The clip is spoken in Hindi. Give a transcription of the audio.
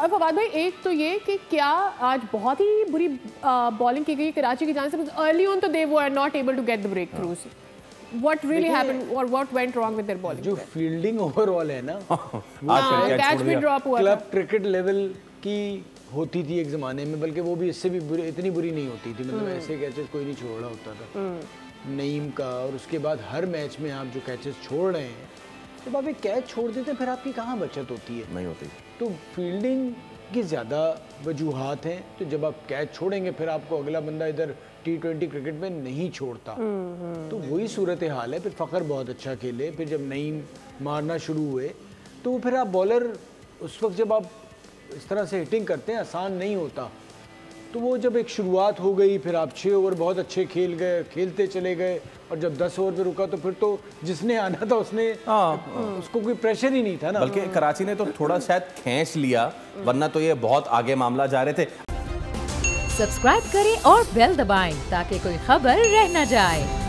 फवाद भाई, एक तो ये कि क्या आज बहुत ही बुरी बॉलिंग की गई कराची की जानिब से। अर्ली ऑन तो they were not able to get the breakthroughs. What really happened or what went wrong with their bowling? जो फील्डिंग ओवरऑल है ना, कैच भी ड्रॉप हुआ था। क्लब क्रिकेट लेवल की होती थी एक ज़माने में, बल्कि वो भी इससे भी बुरी, इतनी बुरी नहीं होती थी। मतलब ऐसे कैचेस कोई नहीं छोड़ रहा होता था नईम का। और उसके बाद हर मैच में आप जो कैचेस छोड़ रहे हैं, जब आप एक कैच छोड़ देते हैं फिर आपकी कहाँ बचत होती है? नहीं होती। तो फील्डिंग की ज़्यादा वजूहात हैं। तो जब आप कैच छोड़ेंगे फिर आपको अगला बंदा इधर T20 क्रिकेट में नहीं छोड़ता। तो वही सूरत हाल है। फिर फ़खर बहुत अच्छा खेले, फिर जब नईम मारना शुरू हुए तो फिर आप बॉलर उस वक्त जब आप इस तरह से हिटिंग करते हैं आसान नहीं होता। तो वो जब एक शुरुआत हो गई, फिर आप 6 ओवर बहुत अच्छे खेल गए, खेलते चले गए, और जब 10 ओवर पे रुका तो फिर तो जिसने आना था उसने उसको कोई प्रेशर ही नहीं था ना। बल्कि कराची ने तो थोड़ा शायद खींच लिया, वरना तो ये बहुत आगे मामला जा रहे थे। सब्सक्राइब करें और बेल दबाएं ताकि कोई खबर रह न जाए।